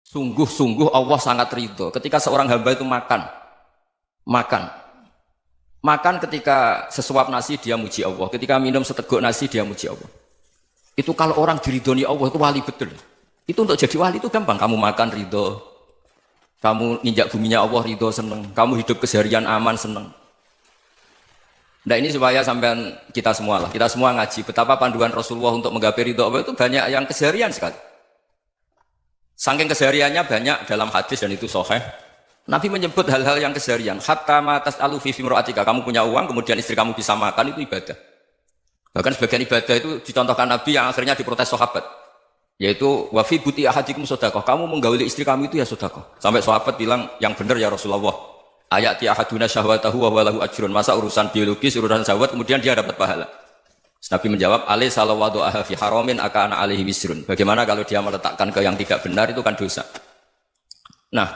Sungguh-sungguh Allah sangat ridho ketika seorang hamba itu makan, makan ketika sesuap nasi dia muji Allah, ketika minum seteguk nasi dia muji Allah. Itu kalau orang diridhoni Allah itu wali betul. Itu untuk jadi wali itu gampang. Kamu makan ridho, kamu ninjak buminya Allah ridho seneng, kamu hidup keseharian aman seneng. Nah ini supaya sampean kita semua lah, kita semua ngaji betapa panduan Rasulullah untuk menggapai ridho Allah itu banyak yang keseharian sekali. Saking kesehariannya banyak dalam hadis dan itu sahih. Nabi menyebut hal-hal yang keseharian. Hatta matas alu fi fimroatika. Kamu punya uang, kemudian istri kamu bisa makan itu ibadah. Bahkan sebagian ibadah itu dicontohkan Nabi yang akhirnya diprotes sahabat. Yaitu wafi buti ahadikum sodakoh. Kamu menggauli istri kamu itu ya sodakoh. Sampai sahabat bilang yang benar ya Rasulullah. Ayati ahaduna syahwatahu wa walahu ajrun. Masa urusan biologis, urusan syahwat kemudian dia dapat pahala. Nabi menjawab, alai salawadu aha fi haramin akana alaihi wisrun. Bagaimana kalau dia meletakkan ke yang tidak benar itu kan dosa. Nah,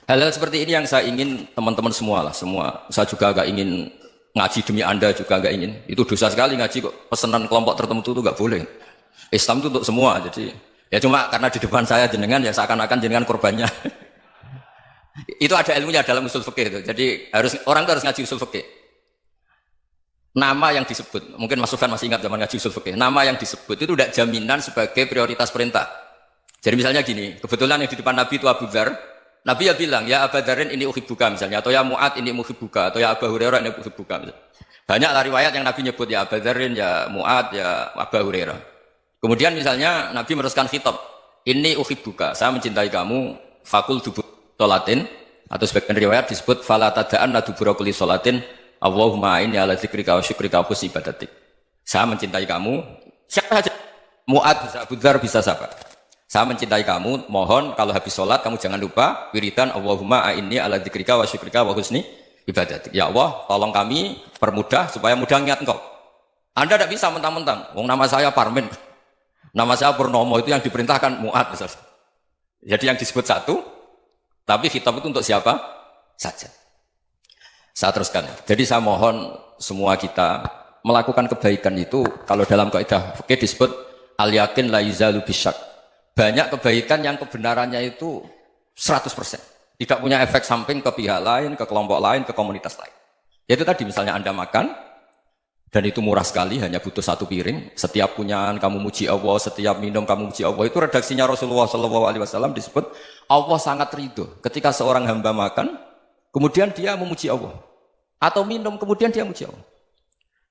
hal-hal seperti ini yang saya ingin teman-teman semua lah, semua. Saya juga agak ingin ngaji demi Anda juga agak ingin. Itu dosa sekali ngaji kok pesanan kelompok tertentu itu enggak boleh. Islam itu untuk semua. Jadi ya cuma karena di depan saya jenengan ya seakan-akan jenengan korbannya. Itu ada ilmunya dalam usul fikih itu. Jadi orang itu harus ngaji usul fikih. Nama yang disebut, mungkin Mas Sufyan masih ingat zaman ngaji usul fikih. Nama yang disebut itu tidak jaminan sebagai prioritas perintah. Jadi misalnya gini, kebetulan yang di depan Nabi itu Abu Dzar. Nabi ya bilang, ya Abu Dzarin ini uhibbuka misalnya, atau ya Mu'ad ini uhibbuka, atau ya Abu Hurairah ini uhibbuka misalnya. Banyaklah riwayat yang Nabi nyebut ya Abu Dzarin, ya Mu'ad, ya Abu Hurairah. Kemudian misalnya Nabi meneruskan khitab, ini uhibbuka, saya mencintai kamu, fakul dubur sholatin, atau sebagian riwayat disebut fala tada'an nadubura kulli sholatin. Allahumma inni ala dzikrika wa syukrika wa husni ibadatik. Saya mencintai kamu. Siapa saja? Mu'ad bisa, Abu Dzar bisa siapa? Saya mencintai kamu, mohon kalau habis sholat kamu jangan lupa wiridan Allahumma inni ala dzikrika wa syukrika wa husni ibadatik. Ya Allah, tolong kami permudah supaya mudah ingat Engkau. Anda tidak bisa mentang-mentang. Wong nama saya Parmin. Nama saya Purnomo itu yang diperintahkan Mu'ad misalnya. Jadi yang disebut satu, tapi khitab itu untuk siapa saja. Saya teruskan. Jadi saya mohon semua kita melakukan kebaikan itu kalau dalam kaidah fikih disebut al yakin la yuzalu bisyak. Banyak kebaikan yang kebenarannya itu 100%. Tidak punya efek samping ke pihak lain, ke kelompok lain, ke komunitas lain. Yaitu tadi misalnya Anda makan dan itu murah sekali, hanya butuh satu piring. Setiap punyaan kamu muji Allah, setiap minum kamu muji Allah. Itu redaksinya Rasulullah SAW disebut Allah sangat ridho ketika seorang hamba makan kemudian dia memuji Allah. Atau minum, kemudian dia memuji Allah.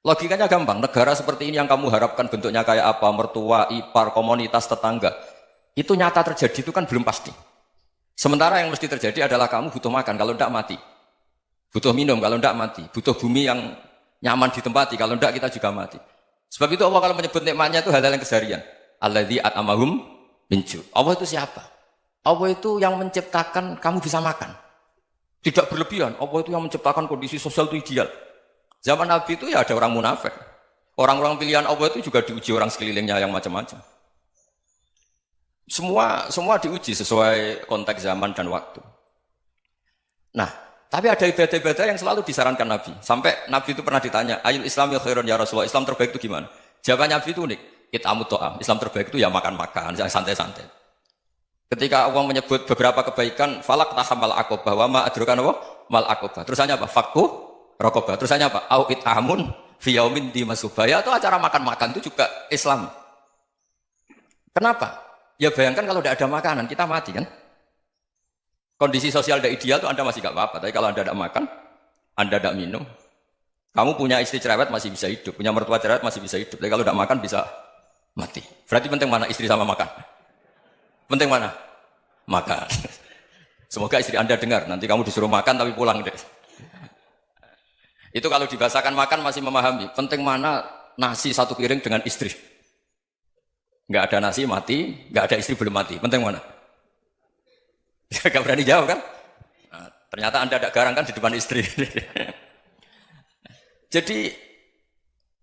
Logikanya gampang. Negara seperti ini yang kamu harapkan bentuknya kayak apa, mertua, ipar, komunitas, tetangga. Itu nyata terjadi, itu kan belum pasti. Sementara yang mesti terjadi adalah kamu butuh makan, kalau tidak mati. Butuh minum, kalau tidak mati. Butuh bumi yang nyaman ditempati, kalau tidak kita juga mati. Sebab itu Allah kalau menyebut nikmatnya itu hal-hal yang keseharian. Alladzi at'amahum min ju'. Allah itu siapa? Allah itu yang menciptakan kamu bisa makan. Tidak berlebihan. Allah itu yang menciptakan kondisi sosial itu ideal. Zaman Nabi itu ya ada orang munafik. Orang-orang pilihan Allah itu juga diuji orang sekelilingnya yang macam-macam. Semua diuji sesuai konteks zaman dan waktu. Nah, tapi ada ibadah-ibadah yang selalu disarankan Nabi. Sampai Nabi itu pernah ditanya, ayul Islam ya khairun ya Rasulullah. Islam terbaik itu gimana? Jawabannya Nabi itu unik. It'amut to'am. Islam terbaik itu ya makan-makan, yang santai-santai. Ketika Allah menyebut beberapa kebaikan, falak tahamal akobah, wa ma adrokan apa? Mal akobah. Terusannya apa? Fakku rokobah. Terusannya apa? Au it'amun fiyaumin di masubaya. Itu acara makan-makan itu juga Islam. Kenapa? Ya bayangkan kalau tidak ada makanan, kita mati kan? Kondisi sosial tidak ideal itu Anda masih gak apa-apa. Tapi kalau Anda tidak makan, Anda tidak minum, kamu punya istri cerewet masih bisa hidup, punya mertua cerewet masih bisa hidup. Tapi kalau tidak makan bisa mati. Berarti penting mana istri sama makan? Penting mana? Makan. Semoga istri Anda dengar. Nanti kamu disuruh makan tapi pulang deh. Itu kalau dibahasakan makan masih memahami. Penting mana nasi satu piring dengan istri. Nggak ada nasi mati, nggak ada istri belum mati. Penting mana? Gak berani jawab kan? Nah, ternyata Anda tidak garang kan di depan istri. Jadi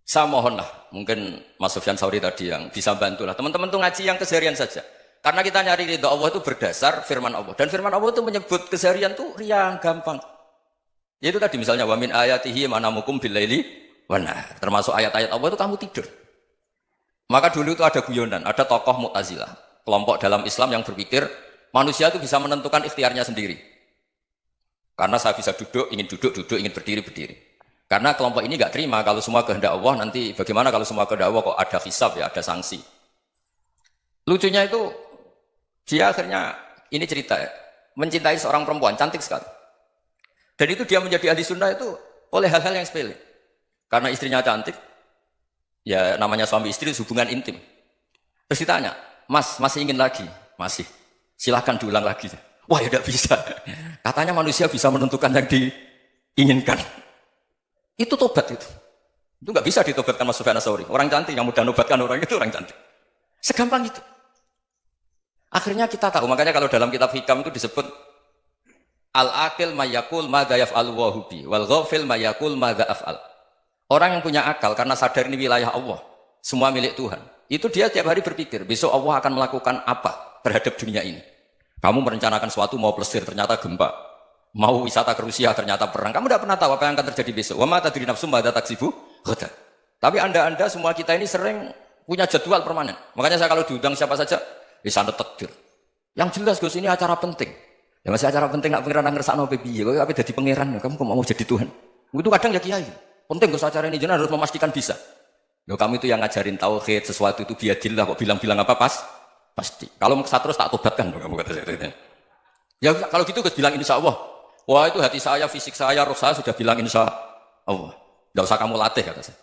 saya mohonlah, mungkin Mas Sufyan Sauri tadi yang bisa bantulah. Teman-teman tuh ngaji yang keseharian saja. Karena kita nyari ridha Allah itu berdasar firman Allah. Dan firman Allah itu menyebut keseharian itu riang, gampang. Yaitu tadi misalnya wa min ayatihi manamukum billaili wan nahar. Termasuk ayat-ayat Allah itu kamu tidur. Maka dulu itu ada guyonan, ada tokoh Mu'tazilah, kelompok dalam Islam yang berpikir Manusia itu bisa menentukan ikhtiarnya sendiri. Karena saya bisa duduk, ingin berdiri, berdiri. Karena kelompok ini nggak terima kalau semua kehendak Allah, nanti bagaimana kalau semua kehendak Allah kok ada hisab ya, ada sanksi. Lucunya itu, dia akhirnya, ini cerita ya, mencintai seorang perempuan, cantik sekali. Dan itu dia menjadi ahli sunnah itu oleh hal-hal yang sepele. Karena istrinya cantik, ya namanya suami istri hubungan intim. Terus ditanya, Mas, masih ingin lagi? Masih. Silahkan diulang lagi. Wah ya tidak bisa. Katanya manusia bisa menentukan yang diinginkan. Itu tobat itu. Itu nggak bisa ditobatkan Mas Sufyan Ats-Tsauri. Orang cantik yang mudah nobatkan orang itu orang cantik. Segampang itu. Akhirnya kita tahu. Makanya kalau dalam kitab Hikam itu disebut al-aqil mayakul madza yaf'alu wa hubi wal ghafil mayakul madza af'al. Orang yang punya akal karena sadar ini wilayah Allah, semua milik Tuhan. Itu dia tiap hari berpikir, besok Allah akan melakukan apa terhadap dunia ini. Kamu merencanakan sesuatu mau plesir ternyata gempa. Mau wisata ke Rusia ternyata perang. Kamu tidak pernah tahu apa yang akan terjadi besok. Wa ma tadri nafsum madza taksibu ghadan. Tapi Anda semua kita ini sering punya jadwal permanen. Makanya saya kalau diundang siapa saja, bisa takdir. Yang jelas Gus ini acara penting. Ya masih acara penting nak pengiran ngersakno piye. Kok ape dadi pangeran ya kamu kok mau jadi Tuhan. Itu kadang ya kiai. Penting Gus acara ini jenengan harus memastikan bisa. Loh kamu itu yang ngajarin tauhid, sesuatu itu biadillah kok bilang-bilang apa pasti. Kalau maksa terus tak tobatkan kamu kata saya. Ya kalau gitu Gus bilang insya Allah. Wah itu hati saya, fisik saya, roh saya sudah bilang insya Allah. Tidak usah kamu latih kata saya.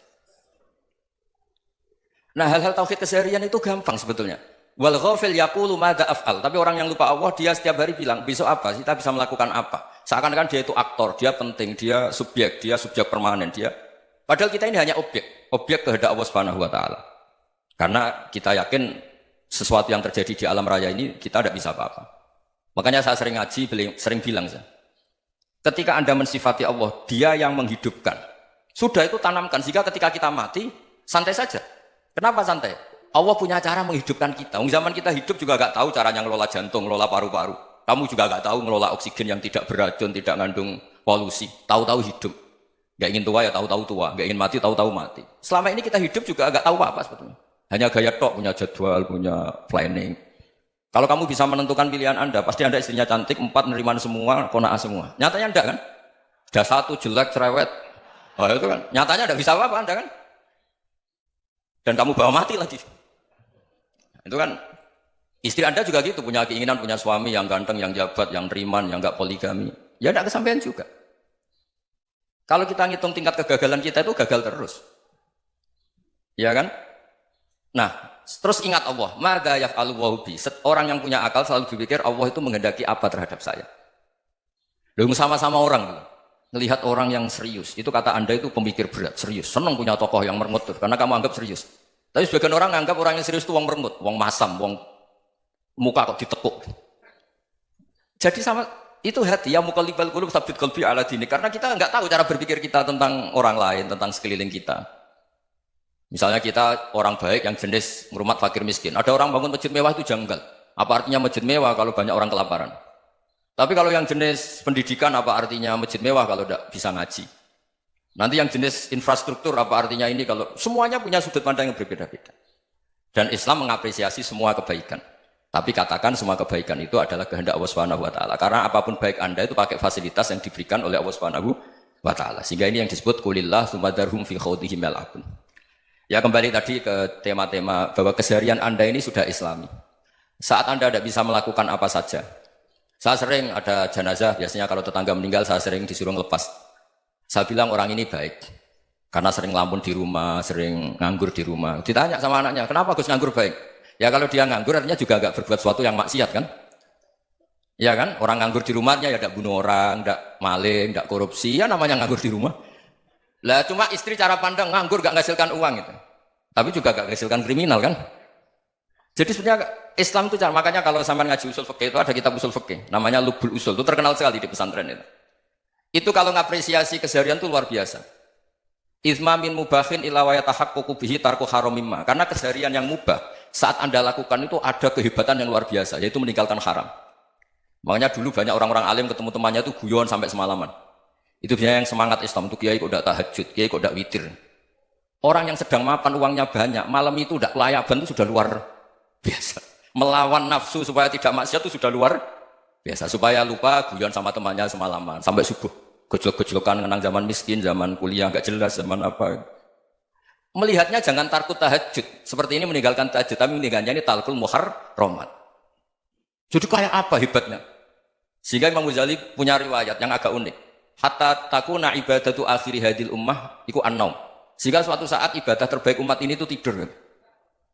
Nah hal-hal tauhid keseharian itu gampang sebetulnya. Wal ghafil yaqulu madza af'al. Tapi orang yang lupa Allah dia setiap hari bilang besok apa? Kita bisa melakukan apa? Seakan-akan dia itu aktor, dia penting, dia subjek permanen dia. Padahal kita ini hanya objek kehendak Allah Subhanahu wa taala. Karena kita yakin sesuatu yang terjadi di alam raya ini kita tidak bisa apa-apa. Makanya saya sering ngaji, sering bilang saya. Ketika Anda mensifati Allah, Dia yang menghidupkan. Sudah itu tanamkan sehingga ketika kita mati santai saja. Kenapa santai? Allah punya cara menghidupkan kita. Zaman kita hidup juga gak tahu caranya ngelola jantung, ngelola paru-paru. Kamu juga gak tahu ngelola oksigen yang tidak beracun, tidak mengandung polusi. Tahu-tahu hidup. Gak ingin tua ya tahu-tahu tua, gak ingin mati tahu-tahu mati. Selama ini kita hidup juga agak tahu apa sebetulnya. Hanya gaya tok, punya jadwal, punya planning. Kalau kamu bisa menentukan pilihan Anda, pasti Anda istrinya cantik, 4 neriman semua, kona'ah semua. Nyatanya enggak kan? Sudah 1 jelek, cerewet. Oh itu kan, nyatanya enggak bisa apa-apa Anda kan? Dan kamu bawa mati lagi. Itu kan, istri Anda juga gitu, punya keinginan, punya suami yang ganteng, yang jabat, yang neriman, yang enggak poligami. Ya enggak kesampaian juga. Kalau kita ngitung tingkat kegagalan kita itu gagal terus. Ya kan? Nah, terus ingat Allah, madza yaf'alu wa hubi. Orang yang punya akal selalu berpikir Allah itu menghendaki apa terhadap saya. Lalu sama-sama orang melihat orang yang serius. Itu kata Anda itu pemikir berat, serius. Senang punya tokoh yang meremut karena kamu anggap serius. Tapi sebagian orang anggap orang yang serius itu wong meremut, wong masam, wong muka kok ditekuk. Jadi sama itu hati yang muqallibal qulub tsabbit qalbi ala dinik. Karena kita enggak tahu cara berpikir kita tentang orang lain, tentang sekeliling kita. Misalnya kita orang baik yang jenis ngurmat fakir miskin. Ada orang bangun masjid mewah itu janggal. Apa artinya masjid mewah kalau banyak orang kelaparan? Tapi kalau yang jenis pendidikan apa artinya masjid mewah kalau tidak bisa ngaji? Nanti yang jenis infrastruktur apa artinya ini kalau semuanya punya sudut pandang yang berbeda-beda. Dan Islam mengapresiasi semua kebaikan. Tapi katakan semua kebaikan itu adalah kehendak Allah Subhanahu wa taala. Karena apapun baik Anda itu pakai fasilitas yang diberikan oleh Allah Subhanahu wa taala. Sehingga ini yang disebut qulillah sumadarhum fi khawdihim yal'abun. Ya kembali tadi ke tema-tema bahwa keseharian Anda ini sudah Islami. Saat Anda tidak bisa melakukan apa saja. Saya sering ada jenazah, biasanya kalau tetangga meninggal saya sering disuruh ngelepas. Saya bilang orang ini baik. Karena sering ngelamun di rumah, sering nganggur di rumah. Ditanya sama anaknya, kenapa Gus nganggur baik? Ya kalau dia nganggur artinya juga agak berbuat sesuatu yang maksiat kan? Ya kan? Orang nganggur di rumahnya ya tidak bunuh orang, tidak maling, tidak korupsi. Ya namanya nganggur di rumah. Lah cuma istri cara pandang nganggur gak menghasilkan uang itu. Tapi juga gak menghasilkan kriminal kan? Jadi sebenarnya Islam itu makanya kalau sampai ngaji usul fikih itu ada kitab usul fikih namanya Lubul Usul. Itu terkenal sekali di pesantren itu. Itu kalau ngapresiasi keseharian itu luar biasa. Izma min mubahin ila wa yatahaqququ bihi tarku haramimma. Karena keseharian yang mubah saat Anda lakukan itu ada kehebatan yang luar biasa yaitu meninggalkan haram. Makanya dulu banyak orang-orang alim ketemu temannya itu guyon sampai semalaman. Itu biasanya yang semangat Islam itu kiai kok udah tahajud, kiai kok udah witir. Orang yang sedang mapan uangnya banyak, malam itu udah kelayaban itu sudah luar biasa. Melawan nafsu supaya tidak maksiat itu sudah luar biasa. Supaya lupa guyon sama temannya semalaman sampai subuh. Gojlok-gojlokan kenang zaman miskin, zaman kuliah nggak jelas, zaman apa. Melihatnya jangan takut tahajud. Seperti ini meninggalkan tahajud, tapi meninggalkannya ini talqul muharramat. Jadi kayak apa hebatnya? Sehingga Imam Ghazali punya riwayat yang agak unik. Hatta takuna ibadatu akhiri hadil ummah iku an-naum. Sehingga suatu saat ibadah terbaik umat ini itu tidur.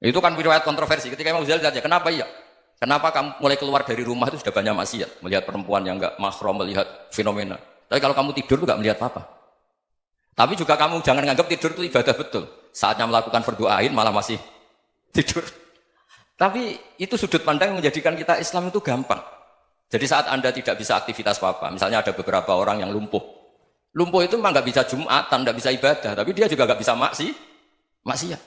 Itu kan riwayat kontroversi. Ketika Imam Ghazali tanya, kenapa iya? Kenapa kamu mulai keluar dari rumah itu sudah banyak maksiat? Melihat perempuan yang enggak mahram, melihat fenomena. Tapi kalau kamu tidur itu enggak melihat apa-apa. Tapi juga kamu jangan menganggap tidur itu ibadah betul. Saatnya melakukan berdoain malah masih tidur. Tapi itu sudut pandang yang menjadikan kita Islam itu gampang. Jadi saat Anda tidak bisa aktivitas apa-apa, misalnya ada beberapa orang yang lumpuh. Lumpuh itu memang enggak bisa Jumatan, enggak bisa ibadah, tapi dia juga enggak bisa maksiat.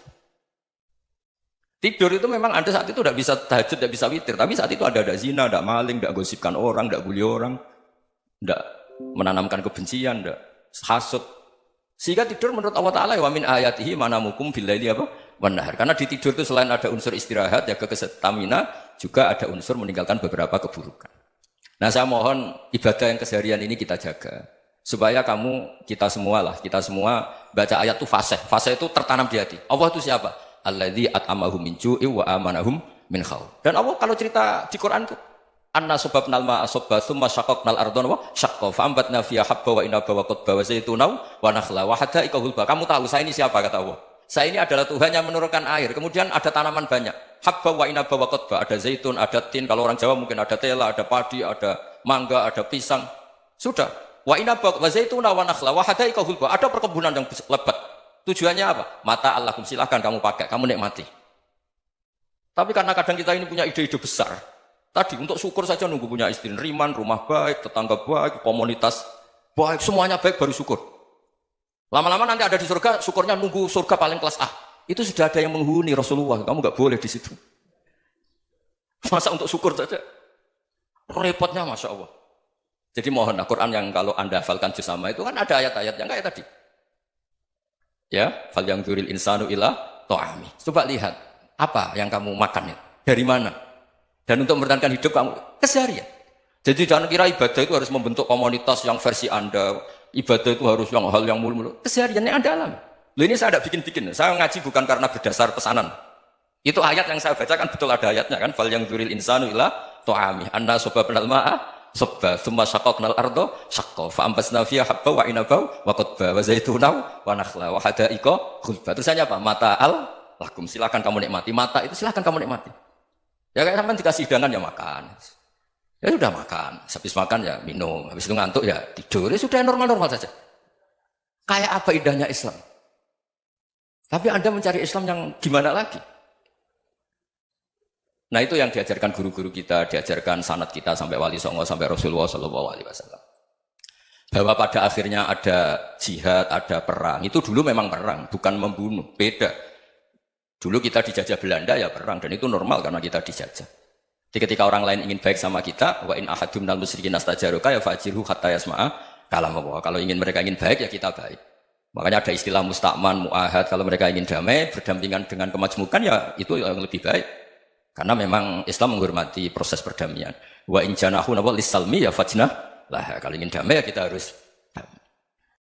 Tidur itu memang Anda saat itu tidak bisa tahajud, tidak bisa witir. Tapi saat itu ada zina, ada maling, tidak gosipkan orang, tidak bully orang, tidak menanamkan kebencian, tidak hasut. Sehingga tidur menurut Allah Ta'ala, wa min ayatihi manamukum billaili apa? Wan-nahar. Karena di tidur itu selain ada unsur istirahat, jaga kestamina, juga ada unsur meninggalkan beberapa keburukan. Nah saya mohon ibadah yang keseharian ini kita jaga. Supaya kita semua baca ayat itu fasih. Fasih itu tertanam di hati. Allah itu siapa? Alladzi at'amahum min ju'i wa amanahum min khauf. Dan Allah kalau cerita di Quran itu anna sababnal ma'a sabba tsumma syaqaqnal ardha wa syaqqa fa ambatna fiha habba wa inaba wa qadba wa zaituna wa nakhla wa hada'iqa hulba. Kamu tahu saya ini siapa kata Allah? Saya ini adalah Tuhan yang menurunkan air. Kemudian ada tanaman banyak. Habba wa inaba wa qadba. Ada zaitun, ada tin. Kalau orang Jawa mungkin ada tela, ada padi, ada mangga, ada pisang. Sudah. Wa inaba wa zaituna wa nakhla wa hada'iqa hulba. Ada perkebunan yang lebat. Tujuannya apa? Mata Allahum, silahkan kamu pakai, kamu nikmati. Tapi karena kadang kita ini punya ide-ide besar. Tadi untuk syukur saja nunggu punya istri riman, rumah baik, tetangga baik, komunitas baik, semuanya baik baru syukur. Lama-lama nanti ada di surga, syukurnya nunggu surga paling kelas A. Itu sudah ada yang menghuni Rasulullah, kamu nggak boleh di situ. Masa untuk syukur saja? Repotnya Masya Allah. Jadi mohon Al-Quran yang kalau Anda hafalkan juz sama itu kan ada ayat-ayat yang kayak tadi. Ya, fal yang dzuril insanu ila ta'ami. Coba lihat apa yang kamu makan ya? Dari mana? Dan untuk mempertahankan hidup kamu keseharian. Jadi jangan kira ibadah itu harus membentuk komunitas yang versi Anda. Ibadah itu harus yang hal yang mulu-mulu. Kesehariannya Anda alami. Loh ini saya tidak bikin-bikin. Saya ngaji bukan karena berdasar pesanan. Itu ayat yang saya baca kan betul ada ayatnya kan. Fal yang dzuril insanu ila ta'ami. Anna sababnal ma'a sabba tsumma syaqaqnal ardha syaqqa fa ambasna fiha habba wa inaba wa qadba wa zaituna wa nakhla wa hada'iqa ghulba. Terusannya apa? Mata'al lakum, silakan kamu nikmati. Mata itu silakan kamu nikmati. Ya kayak sampean dikasih hidangan ya makan. Ya sudah makan, habis makan ya minum, habis itu ngantuk ya tidur. Ya sudah normal-normal saja. Kayak apa indahnya Islam? Tapi Anda mencari Islam yang gimana lagi? Nah itu yang diajarkan guru-guru kita, diajarkan sanad kita sampai Wali Songo, sampai Rasulullah SAW. Bahwa pada akhirnya ada jihad, ada perang. Itu dulu memang perang, bukan membunuh, beda. Dulu kita dijajah Belanda ya perang, dan itu normal karena kita dijajah. Jadi ketika orang lain ingin baik sama kita, wa in ahadum minal musyrikin astajaruka ya fajirhu hatta yasma'a kalam Allah. Kalau mereka ingin baik ya kita baik. Makanya ada istilah musta'man, mu'ahad. Kalau mereka ingin damai, berdampingan dengan kemajmukan ya itu yang lebih baik. Karena memang Islam menghormati proses perdamaian. Wa in janahu lis-salmi ya fajnah lah. Kalau ingin damai ya kita harus